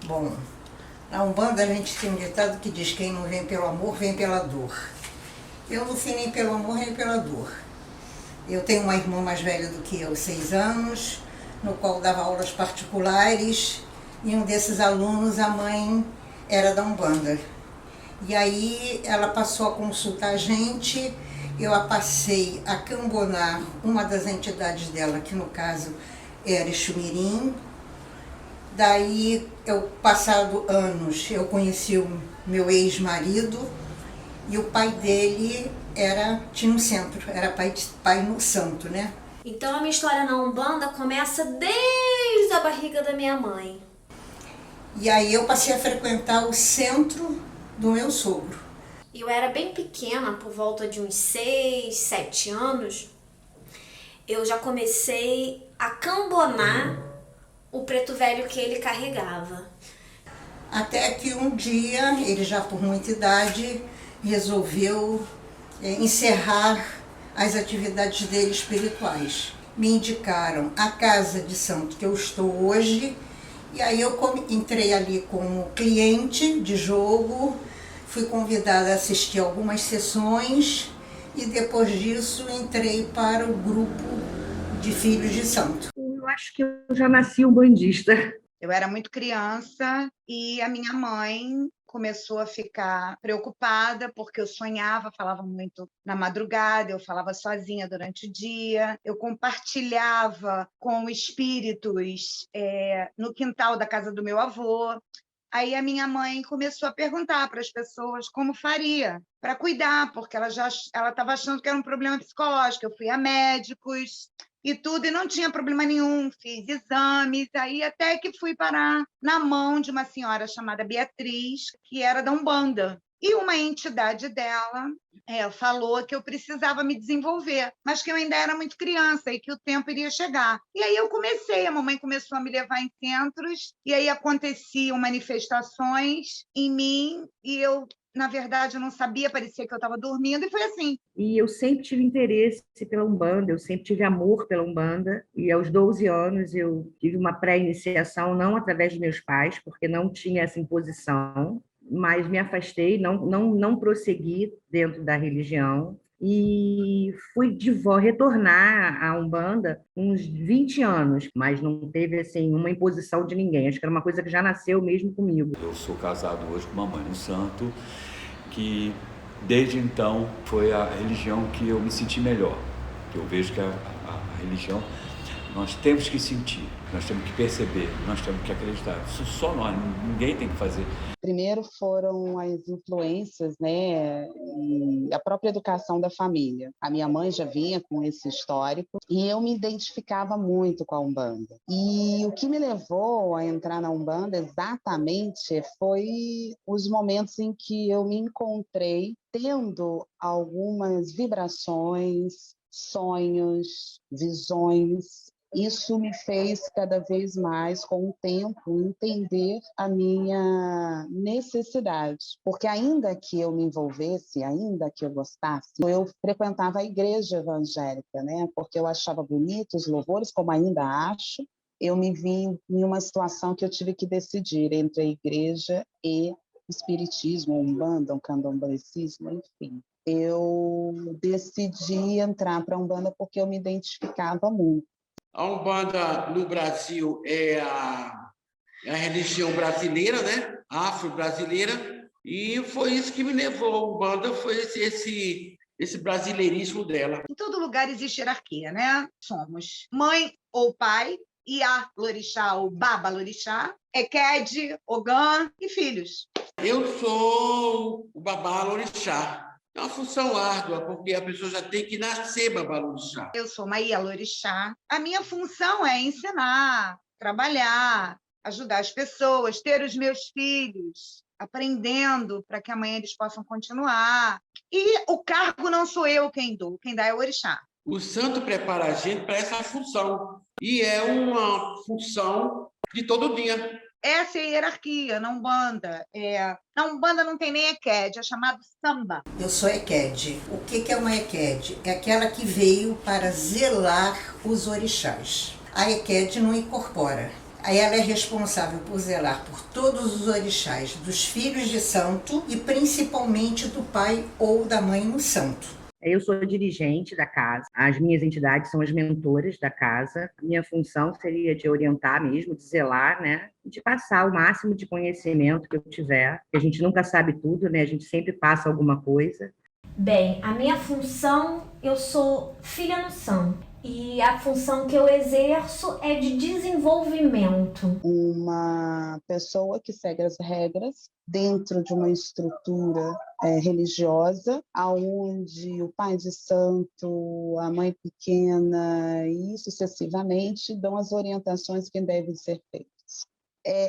Bom, na Umbanda a gente tem um ditado que diz: quem não vem pelo amor, vem pela dor. Eu não fui nem pelo amor, nem pela dor. Eu tenho uma irmã mais velha do que eu, 6 anos, no qual dava aulas particulares, e um desses alunos, a mãe era da Umbanda. E aí ela passou a consultar a gente, eu a passei a cambonar uma das entidades dela, que no caso era Exumirim. Daí, passado anos, eu conheci o meu ex-marido, e o pai dele tinha um centro, era pai no santo, né? Então a minha história na Umbanda começa desde a barriga da minha mãe. E aí eu passei a frequentar o centro do meu sogro. Eu era bem pequena, por volta de uns 6, 7 anos, eu já comecei a cambonar o preto velho que ele carregava. Até que um dia, ele já por muita idade, resolveu encerrar as atividades dele espirituais. Me indicaram a casa de santo que eu estou hoje, e aí eu entrei ali como cliente de jogo, fui convidada a assistir algumas sessões, e depois disso entrei para o grupo de filhos de santo. Eu acho que eu já nasci umbandista. Eu era muito criança e a minha mãe começou a ficar preocupada porque eu sonhava, falava muito na madrugada, eu falava sozinha durante o dia, eu compartilhava com espíritos no quintal da casa do meu avô. Aí a minha mãe começou a perguntar para as pessoas como faria para cuidar, porque ela estava achando que era um problema psicológico. Eu fui a médicos e tudo, e não tinha problema nenhum, fiz exames, aí até que fui parar na mão de uma senhora chamada Beatriz, que era da Umbanda. E uma entidade dela falou que eu precisava me desenvolver, mas que eu ainda era muito criança e que o tempo iria chegar. E aí eu comecei, a mamãe começou a me levar em centros, e aí aconteciam manifestações em mim, e eu, na verdade, eu não sabia, parecia que eu estava dormindo, e foi assim. E eu sempre tive interesse pela Umbanda, eu sempre tive amor pela Umbanda, e aos 12 anos eu tive uma pré-iniciação, não através de meus pais, porque não tinha essa imposição, mas me afastei, não prossegui dentro da religião, e fui retornar à Umbanda uns 20 anos, mas não teve assim uma imposição de ninguém, acho que era uma coisa que já nasceu mesmo comigo. Eu sou casado hoje com uma mãe no santo, que desde então foi a religião que eu me senti melhor, que eu vejo que a religião nós temos que sentir, nós temos que perceber, nós temos que acreditar. Isso só nós, ninguém tem que fazer. Primeiro foram as influências, né, e a própria educação da família. A minha mãe já vinha com esse histórico e eu me identificava muito com a Umbanda. E o que me levou a entrar na Umbanda exatamente foi os momentos em que eu me encontrei tendo algumas vibrações, sonhos, visões. Isso me fez cada vez mais, com o tempo, entender a minha necessidade. Porque ainda que eu me envolvesse, ainda que eu gostasse, eu frequentava a igreja evangélica, né? Porque eu achava bonitos os louvores, como ainda acho. Eu me vi em uma situação que eu tive que decidir entre a igreja e o espiritismo, o umbanda, o candomblecismo, enfim. Eu decidi entrar para a Umbanda porque eu me identificava muito. A Umbanda no Brasil é a religião brasileira, né? Afro-brasileira, e foi isso que me levou à Umbanda, foi esse brasileirismo dela. Em todo lugar existe hierarquia, né? Somos mãe ou pai, Iá, Lorixá ou Baba Lorixá, Ekede, Ogã e filhos. Eu sou o Babá Lorixá. É uma função árdua, porque a pessoa já tem que nascer babalorixá. Eu sou Maia Lorixá. A minha função é ensinar, trabalhar, ajudar as pessoas, ter os meus filhos aprendendo para que amanhã eles possam continuar. E o cargo não sou eu quem dou, quem dá é o orixá. O santo prepara a gente para essa função. E é uma função de todo dia. Essa é a hierarquia na Umbanda. Na Umbanda não tem nem Ekede, é chamado samba. Eu sou Ekede. O que é uma Ekede? É aquela que veio para zelar os orixás. A Ekede não incorpora. Aí ela é responsável por zelar por todos os orixás dos filhos de santo e principalmente do pai ou da mãe no santo. Eu sou dirigente da casa, as minhas entidades são as mentoras da casa. Minha função seria de orientar mesmo, de zelar, né? De passar o máximo de conhecimento que eu tiver, porque a gente nunca sabe tudo, né? A gente sempre passa alguma coisa. Bem, a minha função, eu sou filha no santo. E a função que eu exerço é de desenvolvimento. Uma pessoa que segue as regras dentro de uma estrutura religiosa, aonde o pai de santo, a mãe pequena e sucessivamente dão as orientações que devem ser feitas.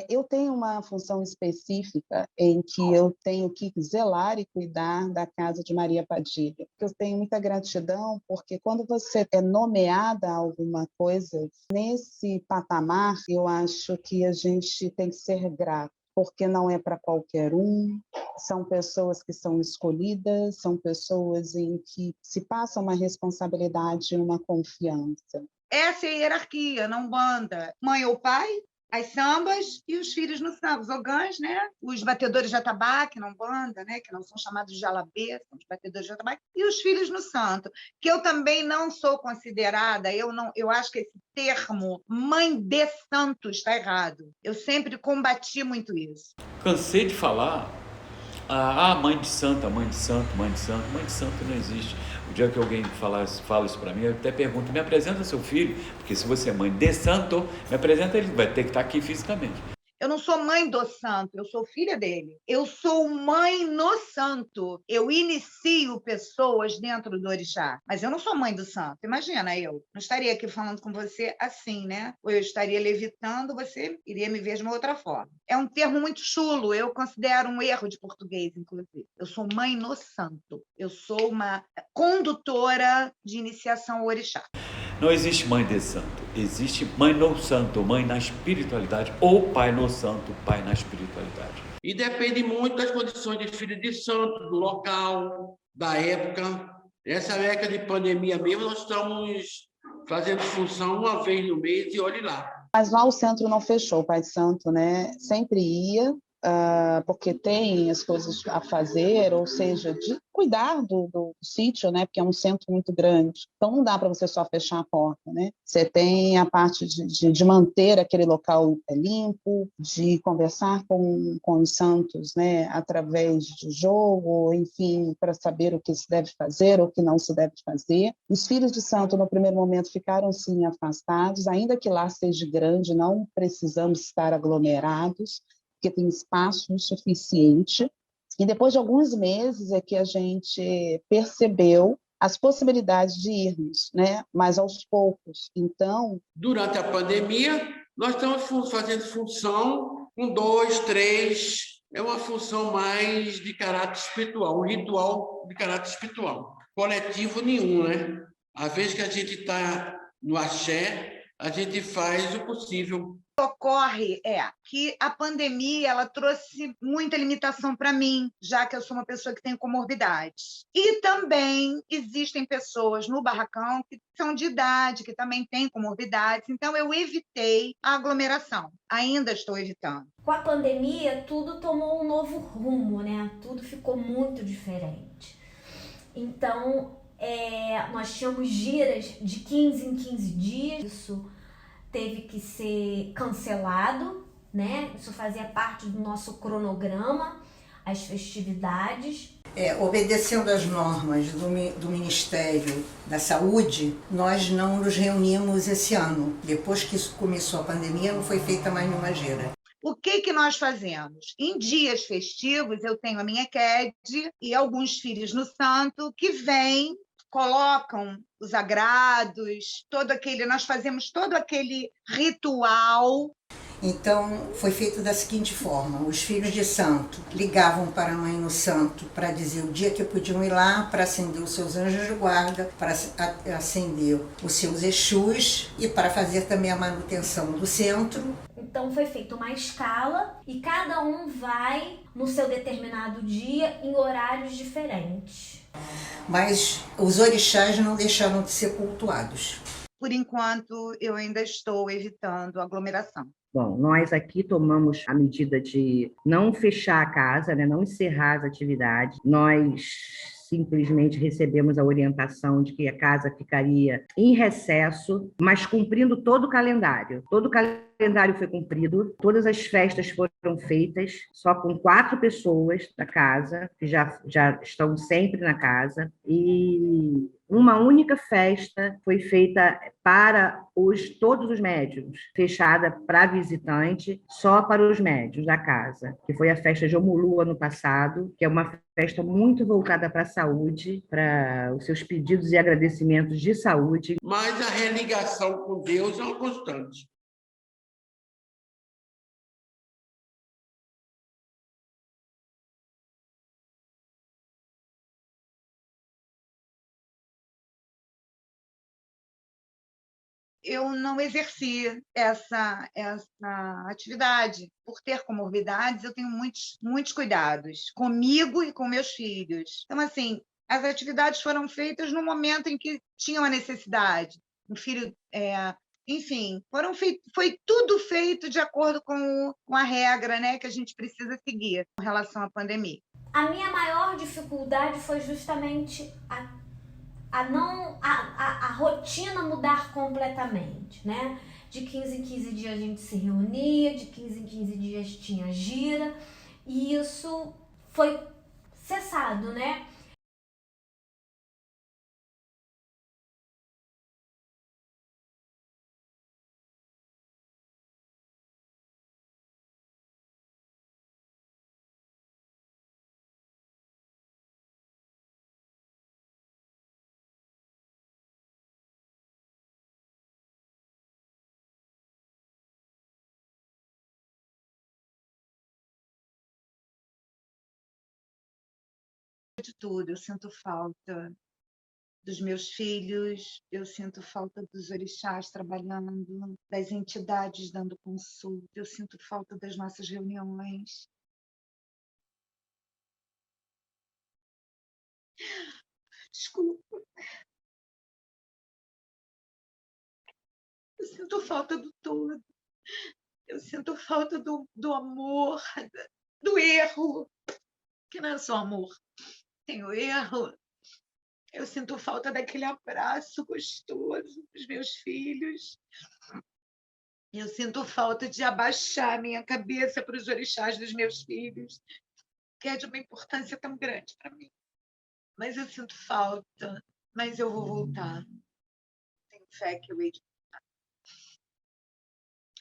Eu tenho uma função específica em que eu tenho que zelar e cuidar da casa de Maria Padilha. Eu tenho muita gratidão, porque quando você é nomeada a alguma coisa, nesse patamar, eu acho que a gente tem que ser grato, porque não é para qualquer um, são pessoas que são escolhidas, são pessoas em que se passa uma responsabilidade e uma confiança. Essa é a hierarquia na Umbanda. Mãe ou pai, as sambas e os filhos no samba, os ogãs, né? Os batedores de atabaque na Umbanda, né? Que não são chamados de jalabê, são os batedores de atabaque, e os filhos no santo, que eu também não sou considerada, eu acho que esse termo mãe de santo está errado. Eu sempre combati muito isso. Cansei de falar, mãe de santo, mãe de santo, mãe de santo. Mãe de santo não existe. O dia que alguém fala isso para mim, eu até pergunto, me apresenta seu filho, porque se você é mãe de santo, me apresenta, ele vai ter que estar aqui fisicamente. Eu não sou mãe do santo, eu sou filha dele. Eu sou mãe no santo. Eu inicio pessoas dentro do orixá, mas eu não sou mãe do santo. Imagina, eu não estaria aqui falando com você assim, né? Ou eu estaria levitando, você iria me ver de uma outra forma. É um termo muito chulo, eu considero um erro de português, inclusive. Eu sou mãe no santo. Eu sou uma condutora de iniciação ao orixá. Não existe mãe de santo, existe mãe no santo, mãe na espiritualidade, ou pai no santo, pai na espiritualidade. E depende muito das condições de filho de santo, do local, da época. Essa época de pandemia mesmo, nós estamos fazendo função uma vez no mês e olhe lá. Mas lá o centro não fechou, o Pai de Santo, né? Sempre ia, porque tem as coisas a fazer, ou seja, de cuidar do sítio, né? Porque é um centro muito grande. Então, não dá para você só fechar a porta, né? Você tem a parte de manter aquele local limpo, de conversar com os santos, né? Através de jogo, enfim, para saber o que se deve fazer, o que não se deve fazer. Os filhos de santo, no primeiro momento, ficaram, sim, afastados, ainda que lá seja grande, não precisamos estar aglomerados, porque tem espaço suficiente. E depois de alguns meses é que a gente percebeu as possibilidades de irmos, né? Mas aos poucos. Então, durante a pandemia, nós estamos fazendo função 1, 2, 3. É uma função mais de caráter espiritual, um ritual de caráter espiritual. Coletivo nenhum, né? Às vezes que a gente está no axé, a gente faz o possível. Ocorre que a pandemia ela trouxe muita limitação para mim, já que eu sou uma pessoa que tem comorbidades. E também existem pessoas no barracão que são de idade, que também têm comorbidades, então eu evitei a aglomeração. Ainda estou evitando. Com a pandemia, tudo tomou um novo rumo, né? Tudo ficou muito diferente. Então, nós tínhamos giras de 15 em 15 dias, isso teve que ser cancelado, né? Isso fazia parte do nosso cronograma, as festividades. Obedecendo às normas do Ministério da Saúde, nós não nos reunimos esse ano. Depois que isso começou a pandemia, não foi feita mais nenhuma gira. O que nós fazemos? Em dias festivos, eu tenho a minha QED e alguns filhos no santo que vêm, colocam os agrados, nós fazemos todo aquele ritual. Então, foi feito da seguinte forma: os filhos de santo ligavam para a mãe no santo para dizer o dia que podiam ir lá para acender os seus anjos de guarda, para acender os seus exus e para fazer também a manutenção do centro. Então foi feita uma escala e cada um vai no seu determinado dia em horários diferentes. Mas os orixás não deixaram de ser cultuados. Por enquanto, eu ainda estou evitando aglomeração. Bom, nós aqui tomamos a medida de não fechar a casa, né, não encerrar as atividades. Nós simplesmente recebemos a orientação de que a casa ficaria em recesso, mas cumprindo todo o calendário. Todo o calendário foi cumprido, todas as festas foram feitas, só com 4 pessoas da casa, que já estão sempre na casa, e uma única festa foi feita para todos os médiuns, fechada para visitante, só para os médiuns da casa, que foi a festa de Omulu ano passado, que é uma festa muito voltada para a saúde, para os seus pedidos e agradecimentos de saúde. Mas a religação com Deus é uma constante. Eu não exerci essa atividade. Por ter comorbidades, eu tenho muitos cuidados comigo e com meus filhos. Então, assim, as atividades foram feitas no momento em que tinha uma necessidade. Um filho, enfim, foi tudo feito de acordo com a regra, né, que a gente precisa seguir com relação à pandemia. A minha maior dificuldade foi justamente a rotina mudar completamente, né? De 15 em 15 dias a gente se reunia, de 15 em 15 dias tinha gira, e isso foi cessado, né? De tudo, eu sinto falta dos meus filhos, eu sinto falta dos orixás trabalhando, das entidades dando consulta, eu sinto falta das nossas reuniões. Desculpa. Eu sinto falta do todo. Eu sinto falta do amor, do erro, que não é só amor. Tem o erro. Eu sinto falta daquele abraço gostoso dos meus filhos. Eu sinto falta de abaixar minha cabeça para os orixás dos meus filhos, que é de uma importância tão grande para mim. Mas eu sinto falta, mas eu vou voltar. Tenho fé que eu hei de voltar.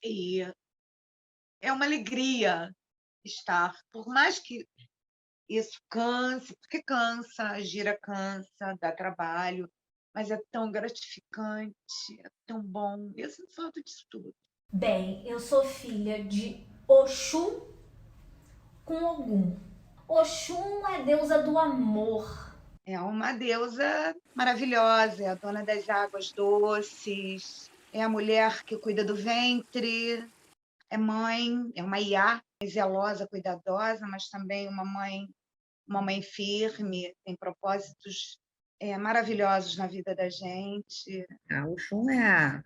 E é uma alegria estar, por mais que isso canse, porque cansa, a gira cansa, dá trabalho, mas é tão gratificante, é tão bom. Eu sinto falta disso tudo. Bem, eu sou filha de Oxum com Ogum. Oxum é deusa do amor. É uma deusa maravilhosa, é a dona das águas doces, é a mulher que cuida do ventre, é mãe, é uma Iá, zelosa, cuidadosa, mas também uma mãe firme, tem propósitos maravilhosos na vida da gente. A Oxum é a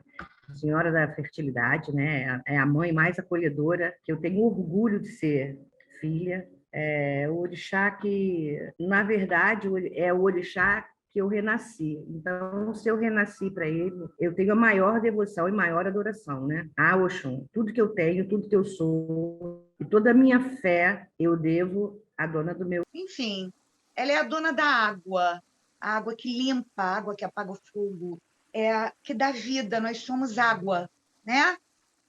senhora da fertilidade, né? É a mãe mais acolhedora, que eu tenho orgulho de ser filha. É o orixá que, na verdade, é o orixá que eu renasci. Então, se eu renasci para ele, eu tenho a maior devoção e maior adoração, né? A Oxum. Tudo que eu tenho, tudo que eu sou, e toda a minha fé, eu devo à dona do meu. Enfim, ela é a dona da água, a água que limpa, a água que apaga o fogo, é a que dá vida, nós somos água, né?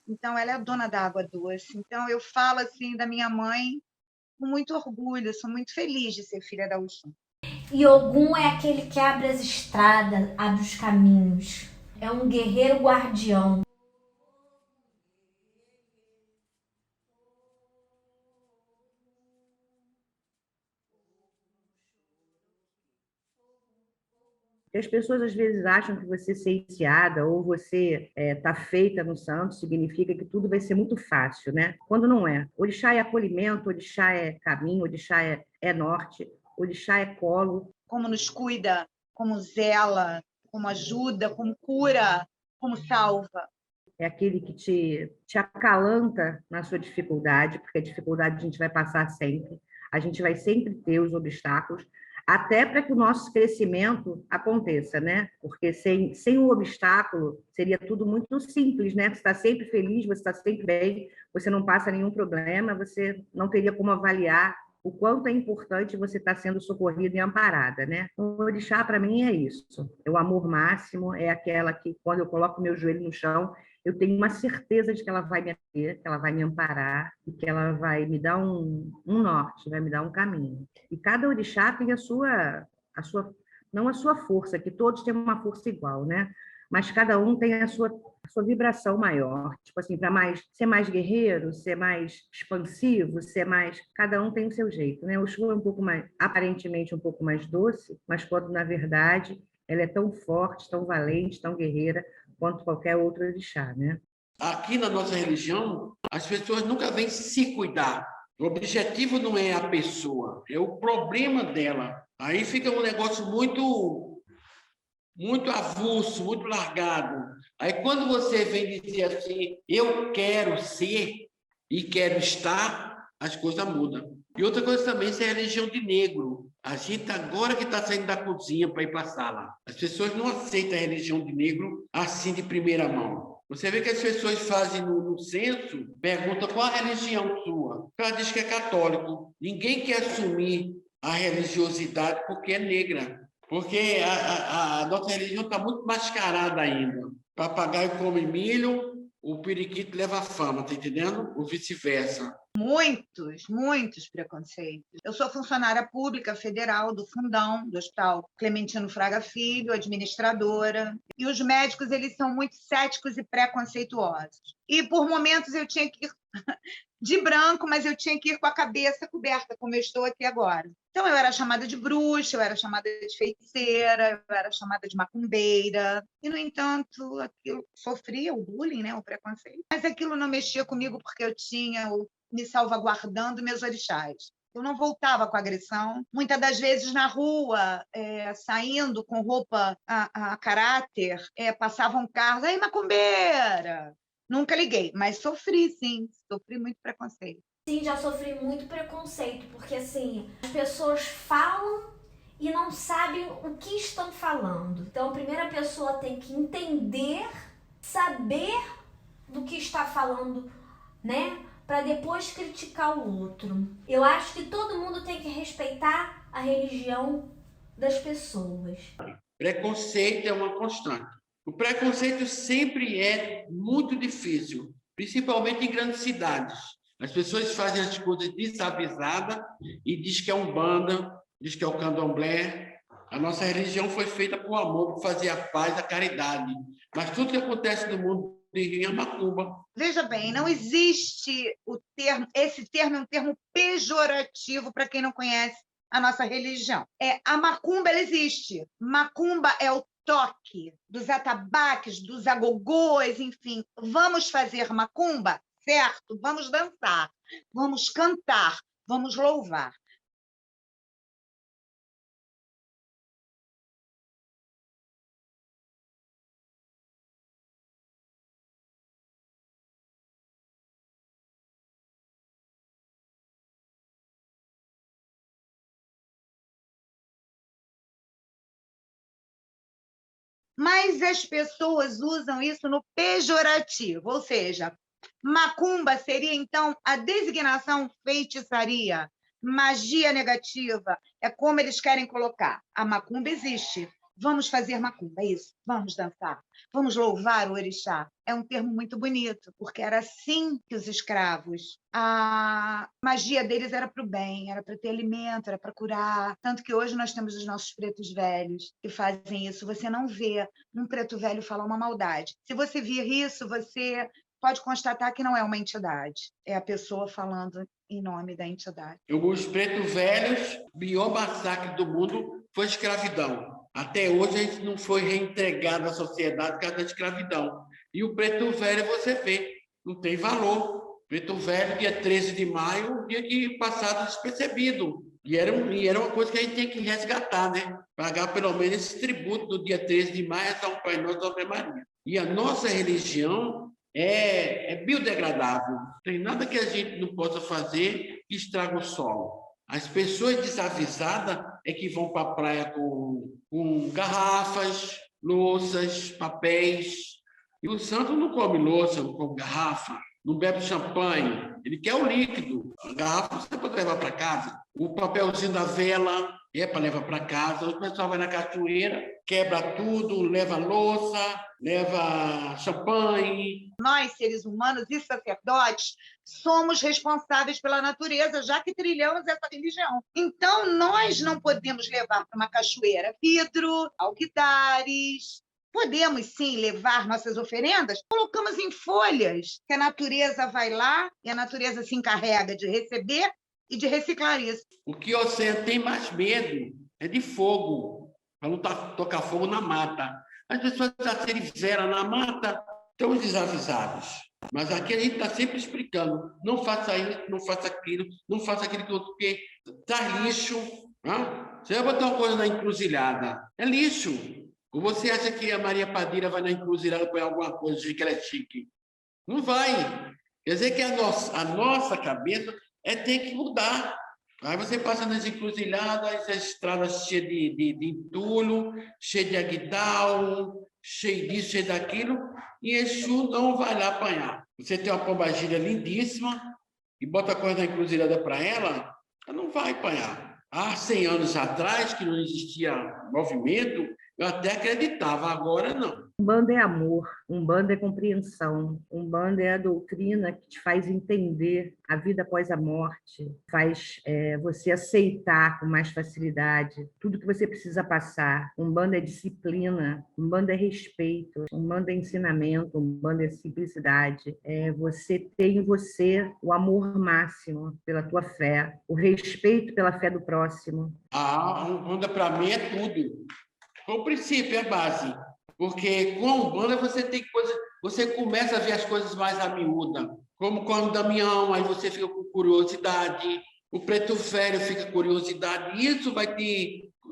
Então, ela é a dona da água doce. Então, eu falo assim da minha mãe com muito orgulho, eu sou muito feliz de ser filha da Oxum. E Ogum é aquele que abre as estradas, abre os caminhos. É um guerreiro guardião. As pessoas às vezes acham que você ser iniciada ou você tá feita no santo significa que tudo vai ser muito fácil, né? Quando não é. Orixá é acolhimento, orixá é caminho, orixá é norte, orixá é colo. Como nos cuida, como zela, como ajuda, como cura, como salva. é aquele que te acalanta na sua dificuldade, porque a dificuldade a gente vai passar sempre, a gente vai sempre ter os obstáculos, até para que o nosso crescimento aconteça, né? Porque sem o obstáculo seria tudo muito simples, né? Você está sempre feliz, você está sempre bem, você não passa nenhum problema, você não teria como avaliar o quanto é importante você estar sendo socorrida e amparada, né? O orixá, para mim, é isso. É o amor máximo, é aquela que, quando eu coloco meu joelho no chão, eu tenho uma certeza de que ela vai me atender, que ela vai me amparar e que ela vai me dar um norte, vai me dar um caminho. E cada orixá tem a sua, não a sua força, que todos têm uma força igual, né? Mas cada um tem a sua vibração maior. Tipo assim, para ser mais guerreiro, ser mais expansivo, ser mais... Cada um tem o seu jeito, né? O Exu é um pouco mais, aparentemente um pouco mais doce, mas quando, na verdade, ela é tão forte, tão valente, tão guerreira, quanto qualquer outro orixá, né? Aqui na nossa religião, as pessoas nunca vêm se cuidar. O objetivo não é a pessoa, é o problema dela. Aí fica um negócio muito avulso, muito largado. Aí quando você vem dizer assim, eu quero ser e quero estar, as coisas mudam. E outra coisa também, isso é a religião de negro. A gente agora que está saindo da cozinha para ir para a sala. As pessoas não aceitam a religião de negro assim de primeira mão. Você vê que as pessoas fazem no censo, perguntam qual a religião sua. Ela diz que é católico. Ninguém quer assumir a religiosidade porque é negra. Porque a nossa religião está muito mascarada ainda. Papagaio come milho, o periquito leva fama, tá entendendo? Ou vice-versa. Muitos preconceitos. Eu sou funcionária pública federal do Fundão, do Hospital Clementino Fraga Filho, administradora. E os médicos, eles são muito céticos e preconceituosos. E, por momentos, eu tinha que ir de branco, mas eu tinha que ir com a cabeça coberta, como eu estou aqui agora. Então, eu era chamada de bruxa, eu era chamada de feiticeira, eu era chamada de macumbeira. E, no entanto, aquilo sofria o bullying, né, o preconceito. Mas aquilo não mexia comigo porque eu tinha me salvaguardando meus orixás. Eu não voltava com agressão. Muitas das vezes na rua, saindo com roupa a caráter, passavam carros, aí macumbeira! Nunca liguei, mas sofri, sim. Sofri muito preconceito. Sim, já sofri muito preconceito, porque assim, as pessoas falam e não sabem o que estão falando. Então, a primeira pessoa tem que entender, saber do que está falando, né? Para depois criticar o outro. Eu acho que todo mundo tem que respeitar a religião das pessoas. Preconceito é uma constante. O preconceito sempre é muito difícil, principalmente em grandes cidades. As pessoas fazem as coisas desavisadas e diz que é umbanda, diz que é o candomblé. A nossa religião foi feita por amor, por fazer a paz, a caridade. Mas tudo que acontece no mundo de macumba. Veja bem, não existe o termo, esse termo é um termo pejorativo para quem não conhece a nossa religião. A macumba, ela existe. Macumba é o toque dos atabaques, dos agogôs, enfim. Vamos fazer macumba? Certo, vamos dançar, vamos cantar, vamos louvar. Mas as pessoas usam isso no pejorativo, ou seja, macumba seria, então, a designação feitiçaria, magia negativa, é como eles querem colocar. A macumba existe. Vamos fazer macumba, é isso. Vamos dançar. Vamos louvar o orixá. É um termo muito bonito, porque era assim que os escravos, a magia deles era para o bem, era para ter alimento, era para curar. Tanto que hoje nós temos os nossos pretos velhos que fazem isso. Você não vê um preto velho falar uma maldade. Se você vir isso, você pode constatar que não é uma entidade. É a pessoa falando em nome da entidade. Os pretos velhos, o pior massacre do mundo foi a escravidão. Até hoje a gente não foi reentregado à sociedade por causa da escravidão. E o preto velho, você vê, não tem valor. Preto velho, dia 13 de maio, dia que passado despercebido. E era uma coisa que a gente tem que resgatar, né? Pagar pelo menos esse tributo do dia 13 de maio a São Pai Nosso da Ave Maria. E a nossa religião é biodegradável. Não tem nada que a gente não possa fazer que estraga o solo. As pessoas desavisadas é que vão para a praia com garrafas, louças, papéis. E o santo não come louça, não come garrafa, não bebe champanhe. Ele quer o líquido. A garrafa você pode levar para casa. O papelzinho da vela é para levar para casa. O pessoal vai na cachoeira, quebra tudo, leva louça, leva champanhe. Nós, seres humanos e sacerdotes, somos responsáveis pela natureza, já que trilhamos essa religião. Então, nós não podemos levar para uma cachoeira vidro, alguidares. Podemos, sim, levar nossas oferendas, colocamos em folhas, que a natureza vai lá e a natureza se encarrega de receber e de reciclar isso. O que você tem mais medo é de fogo, para não tocar fogo na mata. As pessoas já se fizeram na mata, estão desavisadas. Mas aqui a gente está sempre explicando, não faça isso, não faça aquilo que outro, porque tá lixo. Né? Você vai botar uma coisa na encruzilhada, é lixo. Ou você acha que a Maria Padilha vai na encruzilhada põe alguma coisa de que ela é chique? Não vai. Quer dizer que a nossa cabeça tem que mudar. Aí você passa nas encruzilhadas, as estradas cheias de entulho, cheias de aguidal, cheio disso, cheio daquilo, e Exu não vai lá apanhar. Você tem uma pombagira lindíssima e bota a coisa na encruzilhada para ela não vai apanhar. Há 100 anos atrás, que não existia movimento, eu até acreditava, agora não. Umbanda é amor, Umbanda é compreensão, Umbanda é a doutrina que te faz entender a vida após a morte, faz você aceitar com mais facilidade tudo que você precisa passar. Umbanda é disciplina, Umbanda é respeito, Umbanda é ensinamento, Umbanda é simplicidade. Você tem em você o amor máximo pela tua fé, o respeito pela fé do próximo. A Umbanda, para mim, é tudo. O princípio é a base, porque com a Umbanda você começa a ver as coisas mais a miúda, como com o Damião, aí você fica com curiosidade, o Preto Velho fica com curiosidade, isso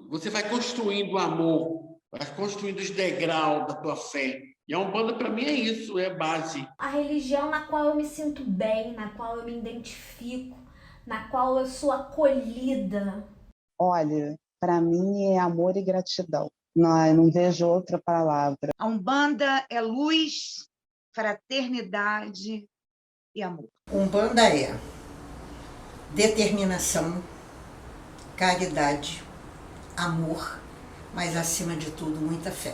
você vai construindo o amor, vai construindo os degraus da tua fé. E a Umbanda, para mim, é isso, é a base. A religião na qual eu me sinto bem, na qual eu me identifico, na qual eu sou acolhida. Olha, para mim é amor e gratidão. Não vejo outra palavra. A Umbanda é luz, fraternidade e amor. Umbanda é determinação, caridade, amor, mas acima de tudo muita fé.